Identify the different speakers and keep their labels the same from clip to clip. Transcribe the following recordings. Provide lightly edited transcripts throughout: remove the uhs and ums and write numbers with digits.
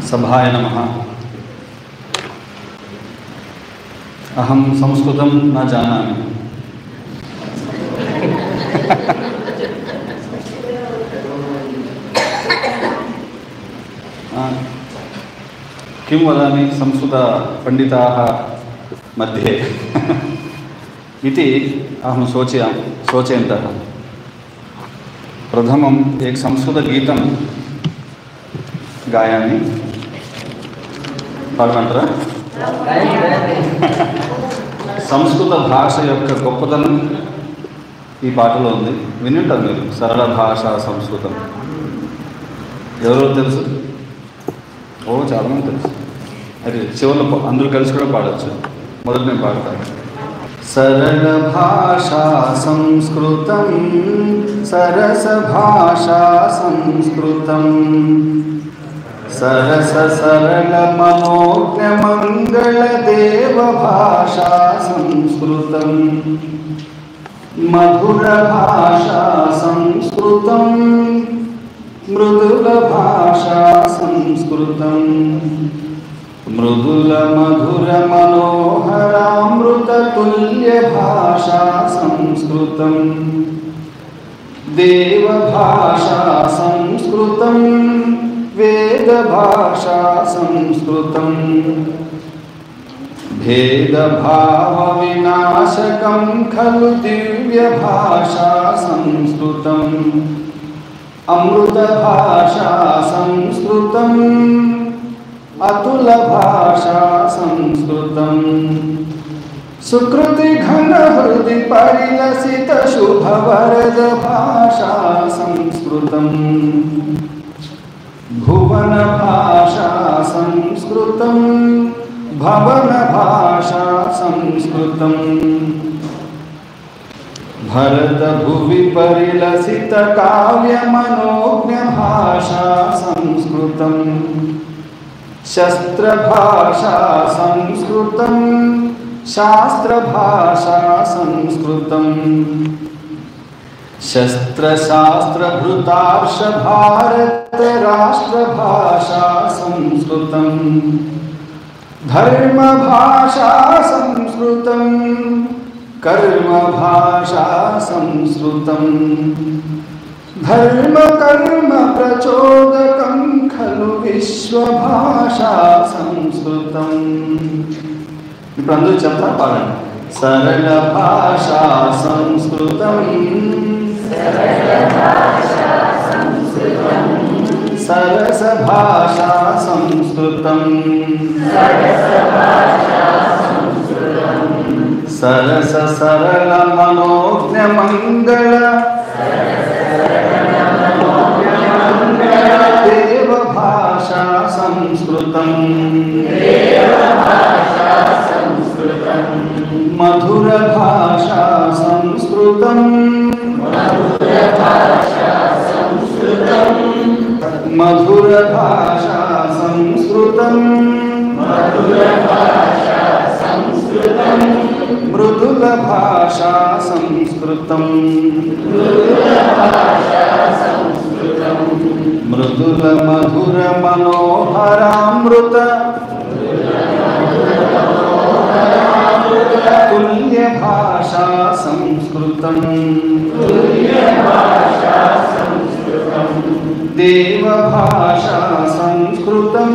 Speaker 1: सभाय नमः। अहं संस्कृतं न जानामि। किं वदामि संस्कृतपण्डिताः मध्ये इति अहं सोचयन्तः प्रथमम् एक संस्कृतगीतं गायामि। పాడమంటారా? సంస్కృత భాష యొక్క గొప్పతనం ఈ పాటలో ఉంది. వినుంటారు మీరు. సరళ భాష సంస్కృతం ఎవరో తెలుసు? ఓ చాలామంది తెలుసు. అది చివరిలో అందరూ కలిసి కూడా పాడచ్చు. మొదటి నేను పాడతాను. సరళ భాషా సంస్కృతం సరస భాషా సంస్కృతం सरस सरल मनोज्ञ मंगल देव भाषा संस्कृतं मधुर भाषा संस्कृतं मृदुल भाषा संस्कृतं मृदुल मधुर मनोहरामृत तुल्य भाषा संस्कृतं देव भाषा संस्कृतं वेद भाषा संस्कृतं भेदभाव विनाशकं खलु दिव्य भाषा संस्कृतं अमृत भाषा संस्कृतं अतुल भाषा संस्कृतं सुकृति घन हृदि परिलसित शुभ वरद भाषा संस्कृतं भुवन भाषा संस्कृतं भवन भाषा संस्कृतं भरत भुवि परिलसित काव्य मनोज्ञ भाषा संस्कृतं शस्त्र भाषा संस्कृतं शास्त्र भाषा संस्कृतं शस्त्र शास्त्र भृतार्ष भारत राष्ट्र भाषा संस्कृतं धर्म भाषा संस्कृतं कर्म भाषा संस्कृतं धर्म कर्म प्रचोदकं खलु विश्व भाषा संस्कृतं। ఇప్పుడు అందరూ చెప్తా పాడండి. सरल भाषा संस्कृतं सरस भाषा संस्कृतं सरस सरल मनोज्ञ मंगल देव भाषा संस्कृतं मधुर भाषा संस्कृतं मधुर भाषा संस्कृतं मृदुल भाषा संस्कृतं मृदुल मधुर मनोहरामृत तुल्य भाषा संस्कृतं देव भाषा संस्कृतं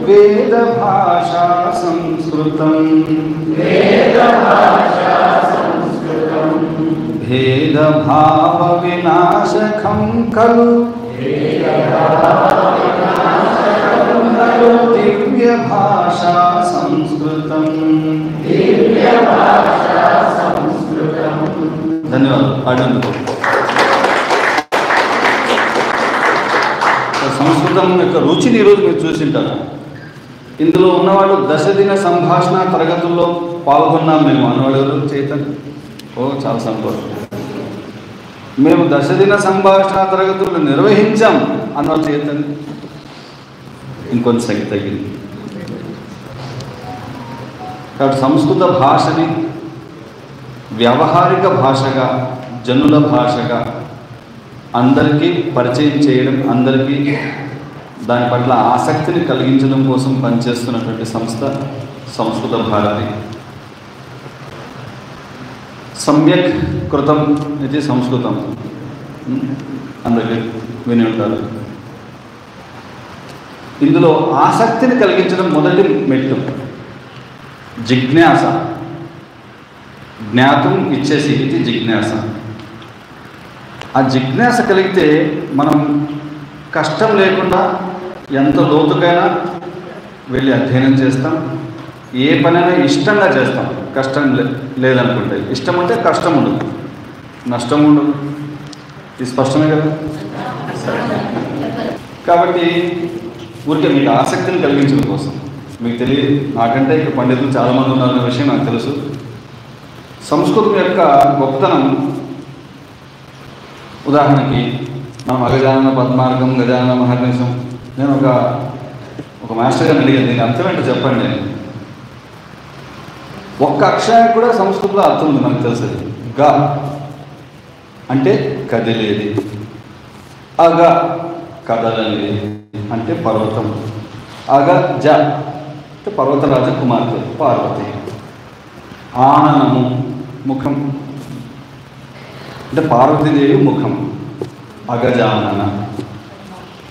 Speaker 1: वेद भाषा संस्कृतं भेदभाव विनाशकं खलु दिव्य भाषा संस्कृतं। ధన్యవాదాలు. సంస్కృతం యొక్క రుచిని ఈరోజు మీరు చూసింటారు. ఇందులో ఉన్నవాళ్ళు దశదిన సంభాషణ తరగతుల్లో పాల్గొన్నాం మేము అన్నవాళ్ళు చైతన్య. ఓ చాలా సంతోషం. మేము దశదిన సంభాషణ తరగతులు నిర్వహించాం అన్నవాళ్ళు చైతన్య. ఇంకొంచెం సంఖ్య తగ్గింది. కాబట్టి సంస్కృత భాషని వ్యవహారిక భాషగా, జనుల భాషగా అందరికీ పరిచయం చేయడం, అందరికీ దాని పట్ల ఆసక్తిని కలిగించడం కోసం పనిచేస్తున్నటువంటి సంస్థ సంస్కృత భారతి. సమ్యక్ కృతం ఇది సంస్కృతం, అందరికీ విని ఉంటారు. ఇందులో ఆసక్తిని కలిగించడం మొదటి మెట్టు. జిజ్ఞాస, జ్ఞాతం ఇచ్చేసి ఇది జిజ్ఞాస. ఆ జిజ్ఞాస కలిగితే మనం కష్టం లేకుండా ఎంత లోతుకైనా వెళ్ళి అధ్యయనం చేస్తాం. ఏ పనైనా ఇష్టంగా చేస్తాం. కష్టం లేదనుకుంటే, ఇష్టం ఉంటే కష్టం ఉండదు, నష్టం ఉండదు. ఇది స్పష్టమే కదా. కాబట్టి ఊరికే మీకు ఆసక్తిని కలిగించడం కోసం, మీకు తెలియదు, నాకంటే ఇక్కడ పండితులు చాలామంది ఉన్నారన్న విషయం నాకు తెలుసు. సంస్కృతం యొక్క గొప్పతనం, ఉదాహరణకి మనం అగజానన పద్మార్గం, గజానన మహర్నిశం. నేను ఒక మాస్టర్ గారిని అడిగాను, దీని అర్థం ఏంటో చెప్పండి. ఒక్క అక్షరానికి కూడా సంస్కృతంలో అర్థం ఉంది, మనకు తెలుసు. గ అంటే కదిలేది, అగ కదలనేది అంటే పర్వతం, అగ జ అంటే పర్వతరాజ కుమార్తె పార్వతి. ఆననము ముఖం అంటే పార్వతీదేవి ముఖం, అగజానన.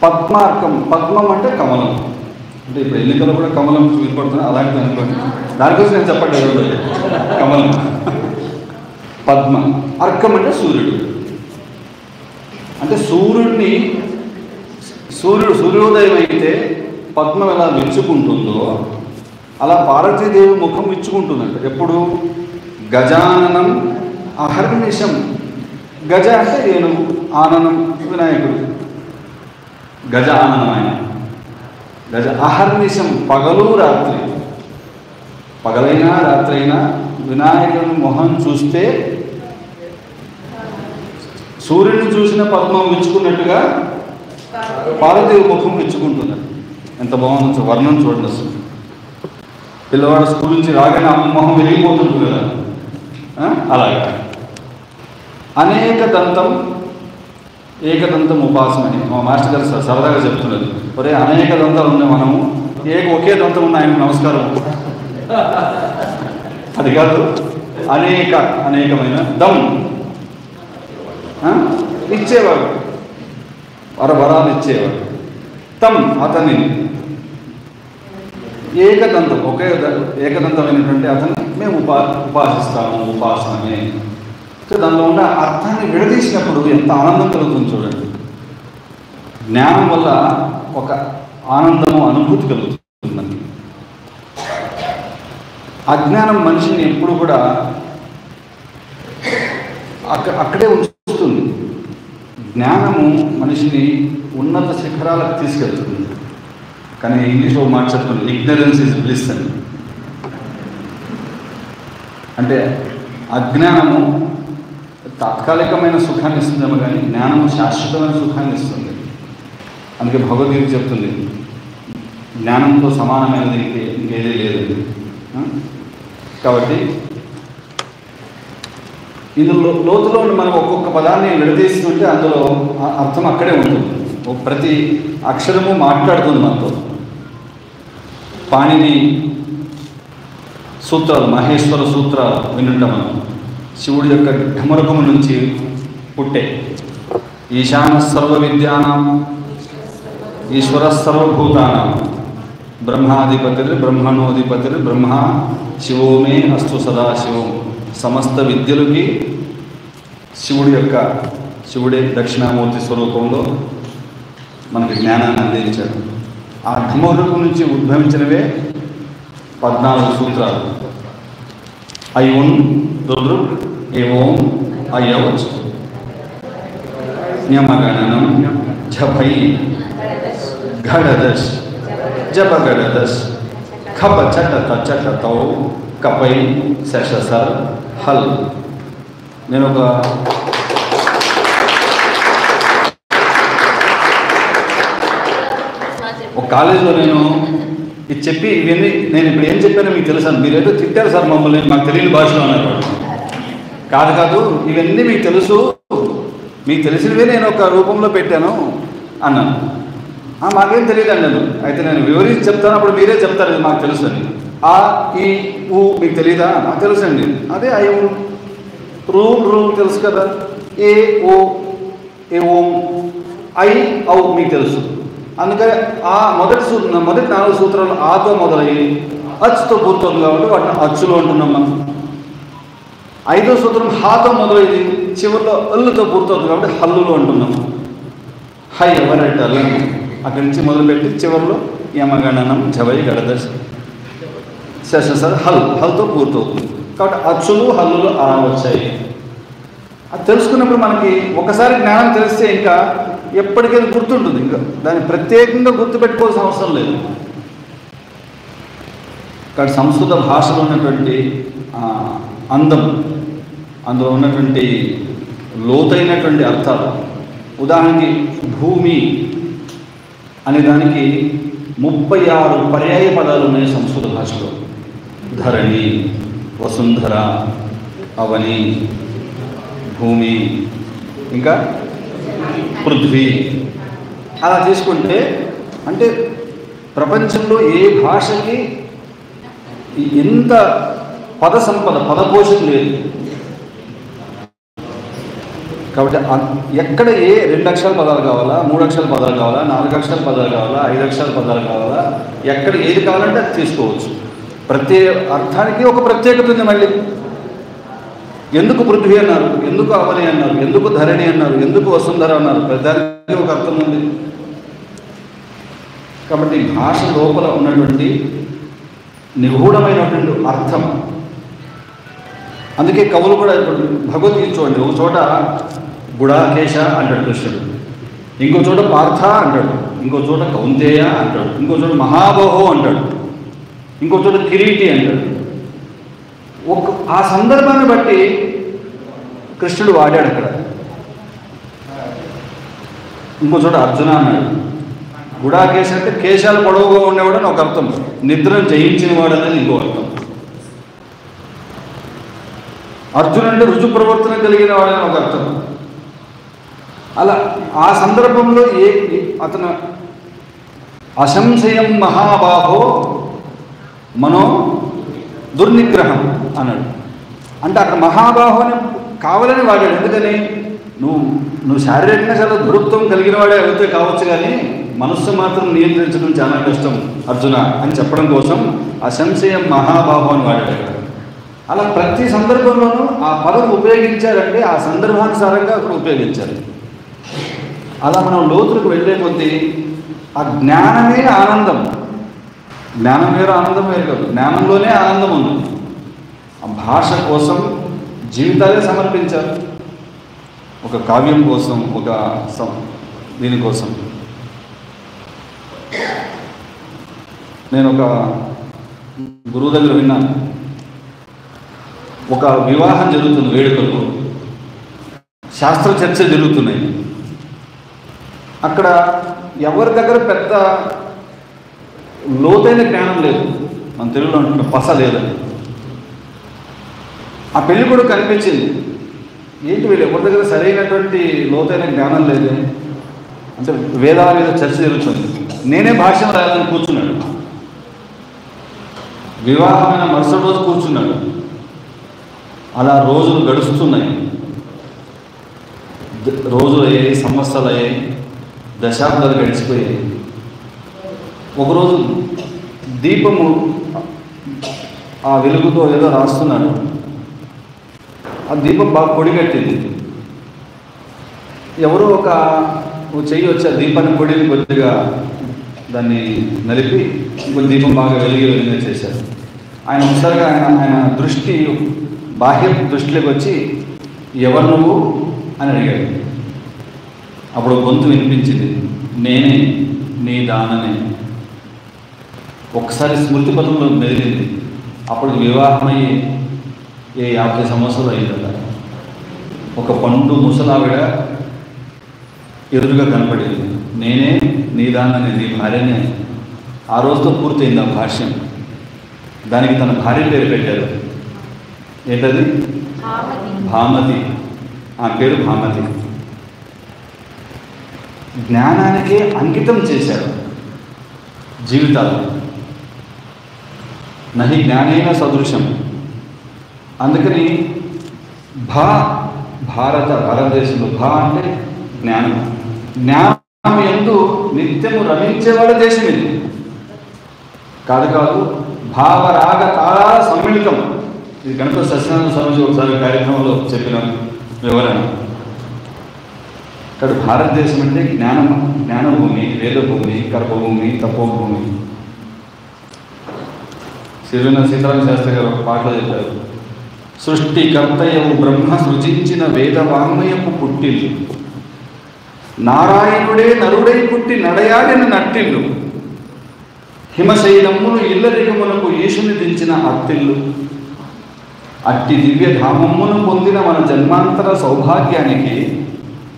Speaker 1: పద్మార్కం, పద్మం అంటే కమలం. అంటే ఇప్పుడు ఎన్నికలు కూడా కమలం చూపడుతున్నా, అలాంటిది అనుకోండి. దానికోసం నేను చెప్పట్లేదు, కమలం. పద్మ. అర్కం అంటే సూర్యుడు. అంటే సూర్యోదయం అయితే పద్మం ఎలా విచ్చుకుంటుందో అలా పార్వతీదేవి ముఖం విచ్చుకుంటుందంట. ఎప్పుడు? గజాననం అహర్నిశం. గజ అంటే ఏనుగు, ఆననం వినాయకుడు. గజ ఆననం ఆయన. గజ అహర్నిశం పగలు రాత్రి, పగలైనా రాత్రి అయినా వినాయకుడి మొహం చూస్తే సూర్యుడిని చూసిన పద్మం విచ్చుకున్నట్టుగా పార్వతీదేవి ముఖం విచ్చుకుంటుంది. ఎంత బాగుంది వర్ణం చూడండి. అసలు పిల్లవాడు స్కూల్ నుంచి రాగానే అమ్మ మొహం వెలిగిపోతుంటుంది కదా, అలాగే. అనేక దంతం ఏకదంతం ఉపాసనని మా మాస్టర్ గారు సరదాగా చెప్తున్నారు. ఒరే అనేక దంతాలు ఉన్నాయి, మనము ఒకే దంతం ఉన్న ఆయనకు నమస్కారం. అది కాదు, అనేకమైన దమ్ ఇచ్చేవాడు, వరాలు ఇచ్చేవాడు. తమ్ అతన్ని ఏకదంతం, ఏకదంతమైనటువంటి అతన్ని మేము ఉపాసిస్తాము, ఉపాసనమే. దానిలో ఉన్న అర్థాన్ని విడదీసినప్పుడు ఎంత ఆనందం కలుగుతుంది చూడండి. జ్ఞానం వల్ల ఒక ఆనందము, అనుభూతి కలుగుతుందండి. అజ్ఞానం మనిషిని ఎప్పుడు కూడా అక్కడే ఉంచుతుంది. జ్ఞానము మనిషిని ఉన్నత శిఖరాలకు తీసుకెళ్తుంది. కానీ ఇంగ్లీష్లో మాట చెప్తుంది, ఇగ్నరెన్స్ ఈజ్ బ్లిస్ అని. అంటే అజ్ఞానము తాత్కాలికమైన సుఖాన్ని ఇస్తుందేమో కానీ జ్ఞానము శాశ్వతమైన సుఖాన్ని ఇస్తుంది. అందుకే భగవద్గీత చెప్తుంది, జ్ఞానంతో సమానమైనది ఇంకేదీ లేదండి. కాబట్టి ఇందులో లోతులో మనం ఒక్కొక్క పదాన్ని విడదీస్తుంటే అందులో అర్థం అక్కడే ఉంటుంది. ప్రతి అక్షరము మాట్లాడుతుంది మనతో. పాణిని సూత్రాలు, మహేశ్వర సూత్రాలు వినుంటాం మనం. శివుడి యొక్క ఢమరుకము నుంచి పుట్టే ఈశాన సర్వ విద్యానాం ఈశ్వర సర్వభూతానాం బ్రహ్మాధిపతిర్ బ్రహ్మణోధిపతిర్ బ్రహ్మ శివోమే అస్తు సదాశివం. సమస్త విద్యలకి శివుడే దక్షిణామూర్తి స్వరూపంలో మనకి జ్ఞానాన్ని అందించాడు. ఆ ఢమరుకం నుంచి ఉద్భవించినవే 14 సూత్రాలు. ఐఉన్ రుద్రు ఏవం అయవచ్ న్యమగణనం జపై ఘడదశ్ జపగడదశ్ ఖప చటత చటతౌ కపై శశసర్ హల్. నేను ఒక కాలేజీలో నేను ఇది చెప్పి ఇవన్నీ నేను ఇప్పుడు ఏం చెప్పానో మీకు తెలుసాను. మీరేదో తిట్టారు సార్ మమ్మల్ని, మాకు తెలియని భాషలో అన్నారు. కాదు ఇవన్నీ మీకు తెలుసు, మీకు తెలిసినవే నేను ఒక రూపంలో పెట్టాను అన్నాను. మాకేం తెలియదు అన్నాను. అయితే నేను వివరించి చెప్తాను, అప్పుడు మీరే చెప్తారు ఇది మాకు తెలుసు అని. ఆ ఈ ఊ మీకు తెలియదా? నాకు తెలుసు అండి. అదే ఐ ఊ. రూ తెలుసు కదా. ఏ ఓ ఏ ఓం ఐ ఔ మీకు తెలుసు. అందుకని ఆ మొదటి 4 సూత్రాలు ఆతో మొదలయ్యి అచ్చుతో పూర్తవుతుంది కాబట్టి వాటిని అచ్చులు అంటున్నాం మనం. 5వ సూత్రం హాతో మొదలైంది, చివరిలో అల్లుతో పూర్తవుతుంది కాబట్టి హల్లులు అంటున్నాము. హై ఎవరంటే అల్లు అక్కడి నుంచి మొదలుపెట్టి చివరిలో యమగణనం జవై గడదశ శశ హల్తో పూర్తవుతుంది కాబట్టి అచ్చులు హల్లులు అలా వచ్చాయి. అది తెలుసుకున్నప్పుడు మనకి ఒకసారి జ్ఞానం తెలిస్తే ఇంకా ఎప్పటికైనా గుర్తుంటుంది. ఇంకా దాన్ని ప్రత్యేకంగా గుర్తుపెట్టుకోవాల్సిన అవసరం లేదు. కాబట్టి సంస్కృత భాషలో ఉన్నటువంటి అందం, అందులో ఉన్నటువంటి లోతైనటువంటి అర్థాలు, ఉదాహరణకి భూమి అనే దానికి 36 పర్యాయ పదాలు ఉన్నాయి సంస్కృత భాషలో. ధరణి, వసుంధర, అవని, భూమి, ఇంకా పృథ్వీ. అలా తీసుకుంటే అంటే ప్రపంచంలో ఏ భాషకి ఎంత పద సంపద, పదపోషణ లేదు. కాబట్టి ఎక్కడ ఏ 2 అక్షరాల పదాలు కావాలా, 3 అక్షరాల పదాలు కావాలా, 4 అక్షరాల పదాలు కావాలా, 5 అక్షరాల పదాలు కావాలా, ఎక్కడ ఏది కావాలంటే అది తీసుకోవచ్చు. ప్రతి అర్థానికి ఒక ప్రత్యేకత ఉంది. మళ్ళీ ఎందుకు పృథ్వీ అన్నారు, ఎందుకు అవని అన్నారు, ఎందుకు ధరణి అన్నారు, ఎందుకు వసుంధర అన్నారు, ప్రతిదానికి ఒక అర్థం ఉంది. కాబట్టి భాష లోపల ఉన్నటువంటి నిగూఢమైనటువంటి అర్థం. అందుకే కవులు కూడా ఇప్పుడు భగవద్గీత చూడండి, ఒక చోట గుడాకేశ అంటాడు కృష్ణుడు, ఇంకో చోట పార్థ అంటాడు, ఇంకో చోట కౌంతేయ అంటాడు, ఇంకో చోట మహాబహో అంటాడు, ఇంకో చోట కిరీటి అంటాడు. ఆ సందర్భాన్ని బట్టి కృష్ణుడు వాడాడు అక్కడ. ఇంకో చోట అర్జున అన్నాడు. గుడాకేశ అంటే కేశాలు పొడవుగా ఉండేవాడు అని ఒక అర్థం, నిద్రను జయించిన వాడు అనేది ఇంకో అర్థం. అర్జునుడు అంటే రుజు ప్రవర్తన కలిగిన వాడని ఒక అర్థం. అలా ఆ సందర్భంలో అతను అసంశయం మహాబాహో మనో దుర్నిగ్రహం అన్నాడు. అంటే అక్కడ మహాబాహో అని కావాలని వాడాడు. ఎందుకని నువ్వు శారీరకంగా చాలా దృఢత్వం కలిగిన వాడే అయితే కావచ్చు, కానీ మనస్సు మాత్రం నియంత్రించడం చాలా కష్టం అర్జున అని చెప్పడం కోసం అసంశయం మహాబాహో అని వాడాడు అక్కడ. అలా ప్రతి సందర్భంలోనూ ఆ పదం ఉపయోగించారంటే ఆ సందర్భానుసారంగా అక్కడ ఉపయోగించారు. అలా మనం లోతులకు వెళ్ళే కొద్దీ ఆ జ్ఞానమే ఆనందం. జ్ఞానం వేరు, ఆనందం వేరు కాదు. జ్ఞానంలోనే ఆనందం ఉంది. ఆ భాష కోసం జీవితాలే సమర్పించారు, ఒక కావ్యం కోసం, ఒక దీనికోసం. నేను ఒక గురువు దగ్గర విన్నాను, ఒక వివాహం జరుగుతుంది, వేడుకలు, శాస్త్ర చర్చ జరుగుతున్నాయి. అక్కడ ఎవరి దగ్గర పెద్ద లోతైన జ్ఞానం లేదు, మన తెలుగులో అంటున్న పస లేదని. ఆ పెళ్లి కూడా కనిపించింది. ఏంటి వీళ్ళు ఎవరి దగ్గర సరైనటువంటి లోతైన జ్ఞానం లేదు అంటే వేదాల మీద చర్చ జరుగుతుంది. నేనే భాష్యం రాయాలని కూర్చున్నాడు. వివాహమైన మరుసటి రోజు కూర్చున్నాడు. అలా రోజులు గడుస్తున్నాయి. రోజులు అయ్యాయి, సంవత్సరాలు అయ్యాయి, దశాబ్దాలు గడిచిపోయాయి. ఒకరోజు దీపము ఆ వెలుగుతో ఏదో రాస్తున్నాడు. ఆ దీపం బాగా పొడిగట్టింది. ఎవరో ఒక చెయ్యి వచ్చి ఆ దీపాన్ని పొడిని కొద్దిగా దాన్ని నలిపి ఇంకో దీపం బాగా వెలిగి చేశారు. ఆయన ఒకసారిగా ఆయన దృష్టి బాహ్య దృష్టిలోకి వచ్చి ఎవరు నువ్వు అని అడిగాడు. అప్పుడు గొంతు వినిపించింది, నేనే నీ దాననే. ఒకసారి స్మృతి పథంలో మెదిలింది. అప్పుడు వివాహమయ్యి 50 సంవత్సరాలు అయిందట. ఒక పండు ముసలావిడ ఎదురుగా కనపడింది. నేనే నీ దాననే, నీ భార్యనే. ఆ రోజుతో పూర్తయింది ఆ భాష్యం. దానికి తన భార్య పేరు పెట్టారు. ఏంటది? భామతి. ఆ పేరు భామతి. జ్ఞానానికే అంకితం చేశారు జీవితాలు. నహి జ్ఞానేన సదృశం. అందుకని భారతదేశంలో అంటే జ్ఞానం. జ్ఞానం ఎందు నిత్యము రమించేవాళ్ళ దేశం ఇది. కాదు భావరాగ తాళాల సమ్మిళితం. ఇది గణపతి సత్యనారాయణ స్వామి ఒకసారి కార్యక్రమంలో చెప్పిన వివరణ. ఇక్కడ భారతదేశం అంటే జ్ఞానభూమి, వేదభూమి, కర్మభూమి, తపోభూమి. శ్రీవిన సీతారామ శాస్త్రి గారు ఒక పాటలో చెప్పారు, సృష్టికర్తయవు బ్రహ్మ సృజించిన వేదవాంగ్మయపు పుట్టిల్లు, నారాయణుడే నరుడై పుట్టి నడయాడిన నట్టిల్లు, హిమశైలమ్మును ఇల్లరికమునకు ఈశుని దించిన అత్తిల్లు, అట్టి దివ్యధామమ్మును పొందిన మన జన్మాంతర సౌభాగ్యానికి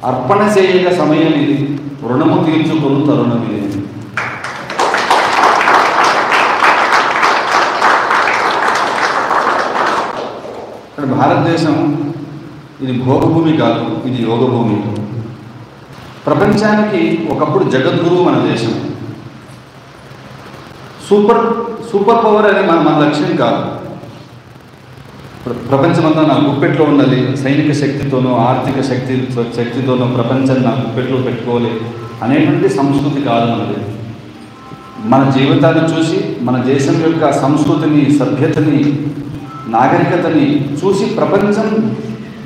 Speaker 1: అర్పణ చేయక సమయం ఇది, రుణము తీర్చుకుని తరుణం ఇది. ఇక్కడ భారతదేశం ఇది భోగభూమి కాదు, ఇది యోగభూమి. ప్రపంచానికి ఒకప్పుడు జగద్గురువు మన దేశం. సూపర్ పవర్ అనేది మన లక్ష్యం కాదు. ప్రపంచమంతా నా గుప్పెట్లో ఉన్నది, సైనిక శక్తితోనో ఆర్థిక శక్తితోనో ప్రపంచాన్ని నా గుప్పెట్లో పెట్టుకోవాలి అనేటువంటి సంస్కృతి కాదు మనది. మన జీవితాన్ని చూసి మన దేశం యొక్క సంస్కృతిని, సభ్యతని, నాగరికతని చూసి ప్రపంచం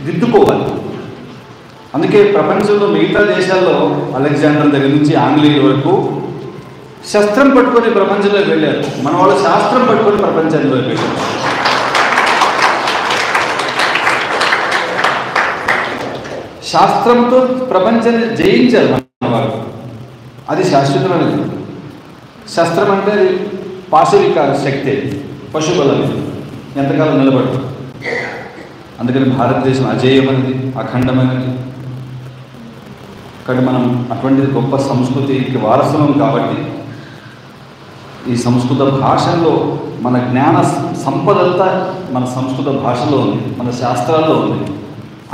Speaker 1: దిద్దుకోవాలి. అందుకే ప్రపంచంలో మిగతా దేశాల్లో అలెగ్జాండర్ దగ్గర నుంచి ఆంగ్లేయుల వరకు శస్త్రం పట్టుకొని ప్రపంచంలోకి వెళ్ళారు. మన వాళ్ళు శాస్త్రం పట్టుకొని ప్రపంచంలోకి వెళ్ళారు. శాస్త్రంతో ప్రపంచాన్ని జయించారు మన వాళ్ళు. అది శాశ్వతమైనది. శస్త్రం అంటే అది పాశవిక శక్తి, పశుబలం, ఎంతకాలం నిలబడదు. అందుకని భారతదేశం అజేయమైనది, అఖండమైనది. కానీ మనం అటువంటి గొప్ప సంస్కృతికి వారసులం కాబట్టి ఈ సంస్కృత భాషలో మన జ్ఞాన సంపదంతా మన సంస్కృత భాషలో ఉంది, మన శాస్త్రాల్లో ఉంది.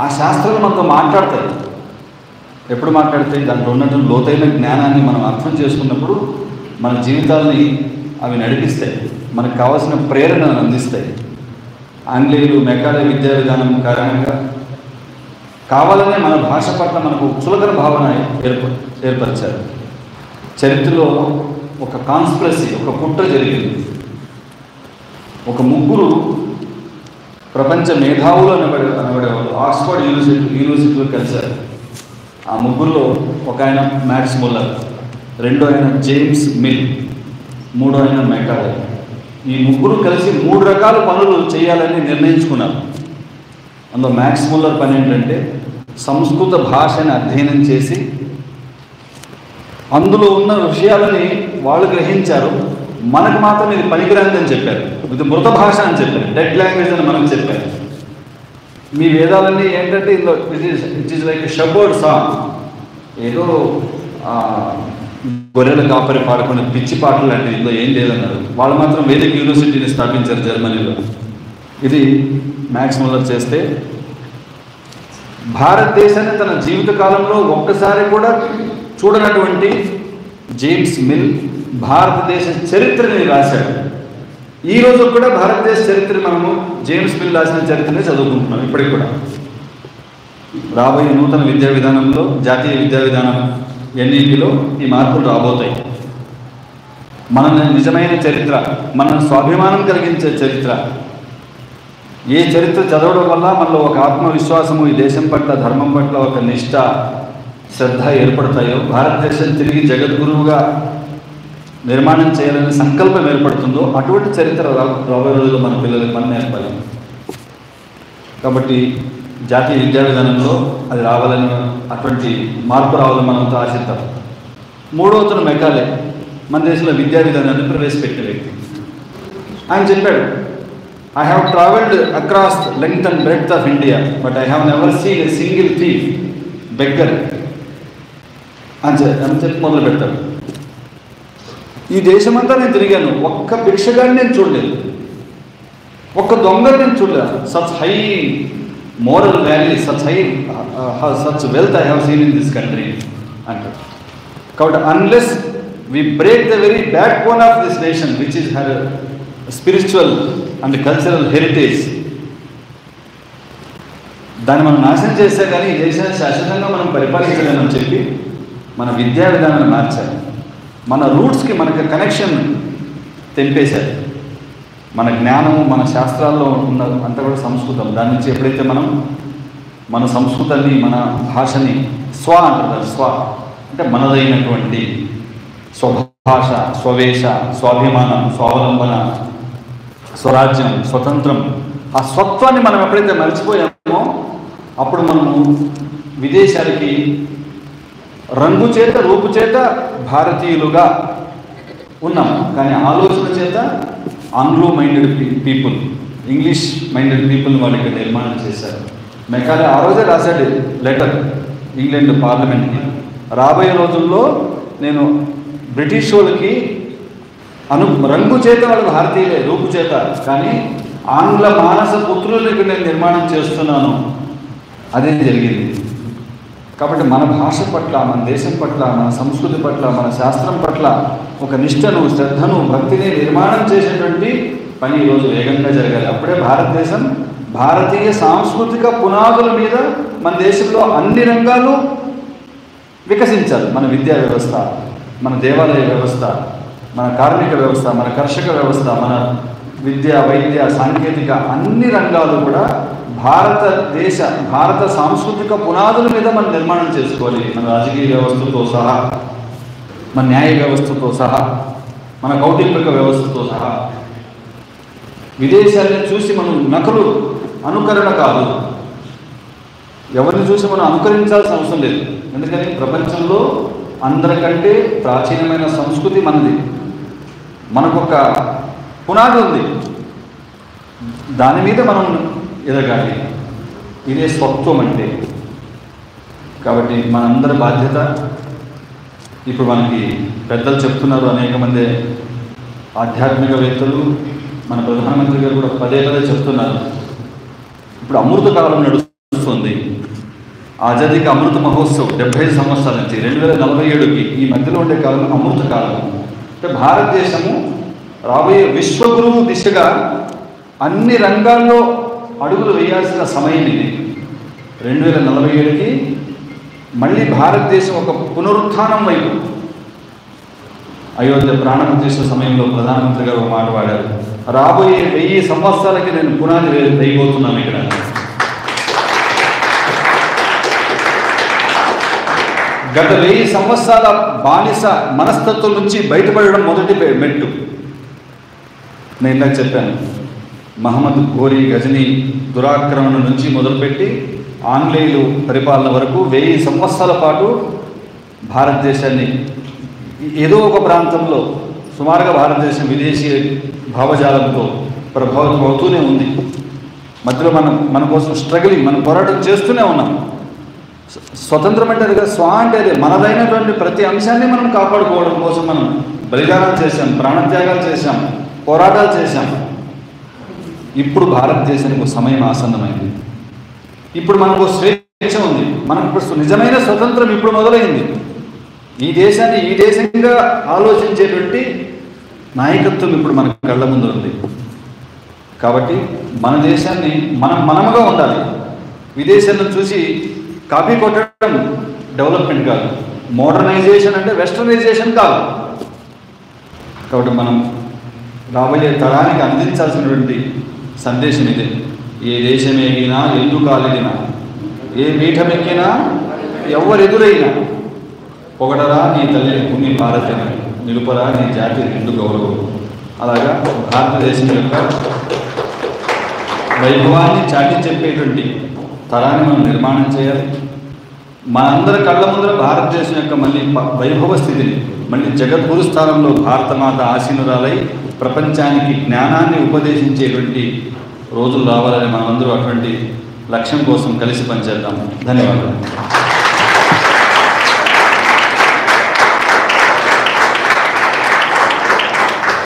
Speaker 1: ఆ శాస్త్రాలు మనతో మాట్లాడతాయి. ఎప్పుడు మాట్లాడతాయి? దాంట్లో ఉన్నటువంటి లోతైన జ్ఞానాన్ని మనం అర్థం చేసుకున్నప్పుడు మన జీవితాలని అవి నడిపిస్తాయి, మనకు కావాల్సిన ప్రేరణను అందిస్తాయి. ఆంగ్లేయులు మెకాలే విద్యా విధానం కారణంగా కావాలనే మన భాష పట్ల మనకు చులకన భావన ఏర్పరిచారు. చరిత్రలో ఒక కాన్స్పిరసీ, ఒక కుట్ర జరిగింది. ఒక ముగ్గురు ప్రపంచ మేధావులు అనబడేవాళ్ళు ఆక్స్ఫర్డ్ యూనివర్సిటీలో కలిశారు. ఆ ముగ్గురులో ఒక ఆయన మ్యాక్స్ ముల్లర్, రెండో ఆయన జేమ్స్ మిల్, మూడో ఆయన మెకాలే. ఈ ముగ్గురు కలిసి 3 రకాల పనులు చేయాలని నిర్ణయించుకున్నారు. అందులో మ్యాక్స్ ముల్లర్ పని ఏంటంటే సంస్కృత భాషని అధ్యయనం చేసి అందులో ఉన్న విషయాలని వాళ్ళు గ్రహించారు. మనకు మాత్రం ఇది పనికిరాందని చెప్పారు. ఇది మృత భాష అని చెప్పారు, డెడ్ లాంగ్వేజ్ అని మనకు చెప్పారు. మీ వేదాలన్నీ ఏంటంటే ఇందులో ఇట్ ఈజ్ లైక్ షబర్డ్ సాంగ్, ఏదో గొర్రెల కాపరి పాడుకునే పిచ్చి పాటలు లాంటి ఇందులో ఏం లేదన్నారు. వాళ్ళు మాత్రం వేదిక యూనివర్సిటీని స్థాపించారు జర్మనీలో. ఇది మ్యాక్స్ ముల్లర్ చేస్తే భారతదేశాన్ని తన జీవిత కాలంలో ఒక్కసారి కూడా చూడనటువంటి జేమ్స్ మిల్ భారతదేశ చరిత్రని రాశాడు. ఈ రోజు కూడా భారతదేశ చరిత్ర మనము జేమ్స్ మిల్ రాసిన చరిత్రనే చదువుకుంటున్నాం ఇప్పటికి కూడా. రాబోయే నూతన విద్యా విధానంలో, జాతీయ విద్యా విధానం ఎన్ఈపిలో ఈ మార్పులు రాబోతాయి. మన నిజమైన చరిత్ర, మన స్వాభిమానం కలిగించే చరిత్ర, ఏ చరిత్ర చదవడం వల్ల మనలో ఒక ఆత్మవిశ్వాసము, ఈ దేశం పట్ల, ధర్మం పట్ల ఒక నిష్ఠ, శ్రద్ధ ఏర్పడతాయో, భారతదేశం తిరిగి జగద్గురువుగా నిర్మాణం చేయాలనే సంకల్పం ఏర్పడుతుందో అటువంటి చరిత్ర రాబోయే రోజుల్లో మన పిల్లలకు మనం నేర్పాలి. కాబట్టి జాతీయ విద్యా విధానంలో అది రావాలని, అటువంటి మార్పు రావాలని మనంతో ఆశిద్దాం. మూడవతను మెకాలే, మన దేశంలో విద్యా విధానాన్ని ప్రవేశపెట్టే వ్యక్తి. ఆయన చెప్పాడు, I have travelled across length and breadth of India, but I have never seen a single thief, beggar అని చెప్పి మొదలు పెట్టాడు. ఈ దేశమంతా నేను తిరిగాను, ఒక్క భిక్షగాడిని నేను చూడలేదు, ఒక్క దొంగని నేను చూడలేదు. Such high moral value, such wealth I have seen in this country అంటాడు. కాబట్టి unless we break the very backbone of this nation which is her spiritual and cultural heritage, దాన్ని మనం నాశనం చేస్తే కానీ ఈ దేశాన్ని శాశ్వతంగా మనం పరిపాలించలేమని చెప్పి మన విద్యా విధానాన్ని మార్చాలి. మన రూట్స్కి మనకి కనెక్షన్ తెంపేశారు. మన జ్ఞానము మన శాస్త్రాల్లో ఉన్న అంతా కూడా సంస్కృతం. దాని నుంచి ఎప్పుడైతే మనం మన సంస్కృతాన్ని మన భాషని అంటారు, అంటే మనదైనటువంటి స్వభాష, స్వవేష, స్వాభిమానం, స్వావలంబన, స్వరాజ్యం, స్వతంత్రం, ఆ స్వత్వాన్ని మనం ఎప్పుడైతే మర్చిపోయామో అప్పుడు మనము విదేశాలకి రంగు చేత రూపు చేత భారతీయులుగా ఉన్నాం, కానీ ఆలోచన చేత Anglo minded people, English minded people వాళ్ళు ఇక్కడ నిర్మాణం చేశారు. మెకాలే ఆ రోజే రాశాడు లెటర్ ఇంగ్లాండ్ పార్లమెంట్కి, రాబోయే రోజుల్లో నేను బ్రిటిష్ వాళ్ళకి రంగు చేత వాళ్ళు భారతీయులే, రూపు చేత, కానీ ఆంగ్ల మానస పుత్రులను ఇక్కడ నేను నిర్మాణం చేస్తున్నాను. అదే జరిగింది. కాబట్టి మన భాష పట్ల, మన దేశం పట్ల, మన సంస్కృతి పట్ల, మన శాస్త్రం పట్ల ఒక నిష్టను, శ్రద్ధను, భక్తిని నిర్మాణం చేసేటువంటి పని ఈరోజు వేగంగా జరగాలి. అప్పుడే భారతదేశం భారతీయ సాంస్కృతిక పునాదుల మీద మన దేశంలో అన్ని రంగాలు వికసించాలి. మన విద్యా వ్యవస్థ, మన దేవాలయ వ్యవస్థ, మన కార్మిక వ్యవస్థ, మన కర్షక వ్యవస్థ, మన విద్య, వైద్య, సాంకేతిక అన్ని రంగాలు కూడా భారత సాంస్కృతిక పునాదుల మీద మనం నిర్మాణం చేసుకోవాలి. మన రాజకీయ వ్యవస్థతో సహా, మన న్యాయ వ్యవస్థతో సహా, మన కౌటుంబిక వ్యవస్థతో సహా. విదేశాలను చూసి మనం నకలు, అనుకరణ కాదు. ఎవరిని చూసి మనం అనుకరించాల్సిన అవసరం లేదు. ఎందుకని ప్రపంచంలో అందరికంటే ప్రాచీనమైన సంస్కృతి మనది. మనకొక పునాది ఉంది, దాని మీద మనం ఎదగాలి. ఇదే స్వత్వం అంటే. కాబట్టి మనందరి బాధ్యత, ఇప్పుడు మనకి పెద్దలు చెప్తున్నారు, అనేక మంది ఆధ్యాత్మికవేత్తలు, మన ప్రధానమంత్రి గారు కూడా పదే చెప్తున్నారు. ఇప్పుడు అమృత కాలం నడుస్తుంది. ఆజాదీకి అమృత మహోత్సవ్ 75 సంవత్సరాల నుంచి 2047కి ఈ మధ్యలో ఉండే కాలం అమృత కాలం. అంటే భారతదేశము రాబోయే విశ్వగురువు దిశగా అన్ని రంగాల్లో అడుగులు వేయాల్సిన సమయం ఇది. 2047కి మళ్ళీ భారతదేశం ఒక పునరుత్థానం వైపు. అయోధ్య ప్రాణప్రతిష్ఠ సమయంలో ప్రధానమంత్రి గారు మాట వాడారు, రాబోయే 1000 సంవత్సరాలకి నేను పునాది వేయబోతున్నాను. ఇక్కడ గత 1000 సంవత్సరాల బానిస మనస్తత్వం నుంచి బయటపడడం మొదటి మెట్టు. నేను ఇందాక చెప్పాను, మహమ్మద్ ఘోరీ గజనీ దురాక్రమణ నుంచి మొదలుపెట్టి ఆంగ్లేయులు పరిపాలన వరకు 1000 సంవత్సరాల పాటు భారతదేశాన్ని ఏదో ఒక ప్రాంతంలో సుమారుగా భారతదేశం విదేశీ భావజాలంతో ప్రభావితం అవుతూనే ఉంది. మధ్యలో మన కోసం స్ట్రగిలింగ్, మనం పోరాటం చేస్తూనే ఉన్నాం. స్వతంత్రం అంటే అది అంటే అదే మనదైనటువంటి ప్రతి అంశాన్ని మనం కాపాడుకోవడం కోసం మనం బలిదానాలు చేశాం, ప్రాణత్యాగాలు చేశాం, పోరాటాలు చేశాం. ఇప్పుడు భారతదేశానికి ఒక సమయం ఆసన్నమైంది. ఇప్పుడు మనకు స్వేచ్ఛ ఉంది. మనకు ఇప్పుడు నిజమైన స్వతంత్రం ఇప్పుడు మొదలైంది. ఈ దేశాన్ని ఈ దేశంగా ఆలోచించేటువంటి నాయకత్వం ఇప్పుడు మన కళ్ళ ముందు ఉంది. కాబట్టి మన దేశాన్ని మనముగా ఉండాలి. విదేశాలను చూసి కాపీ కొట్టడం డెవలప్మెంట్ కాదు. మోడర్నైజేషన్ అంటే వెస్టర్నైజేషన్ కాదు. కాబట్టి మనం రాబోయే తరానికి అందించాల్సినటువంటి సందేశం ఇదే. ఏ దేశం ఎగినా, ఎందుకు కాలిదినా, ఏ పీఠమెక్కినా, ఎవరెదురైనా పొగడరా నీ తల్లి భూమి భారతని, నిలుపరా నీ జాతి రెండు గౌరవం. అలాగా భారతదేశం యొక్క వైభవాన్ని చాటి చెప్పేటువంటి తరాన్ని మనం నిర్మాణం చేయాలి. మనందరి కళ్ళ ముందర భారతదేశం యొక్క మళ్ళీ వైభవ స్థితిని, మళ్ళీ జగద్గురు స్థానంలో భారతమాత ఆసీనురాలై ప్రపంచానికి జ్ఞానాన్ని ఉపదేశించేటువంటి రోజులు రావాలని మనమందరూ అటువంటి లక్ష్యం కోసం కలిసి పనిచేద్దాం. ధన్యవాదాలు.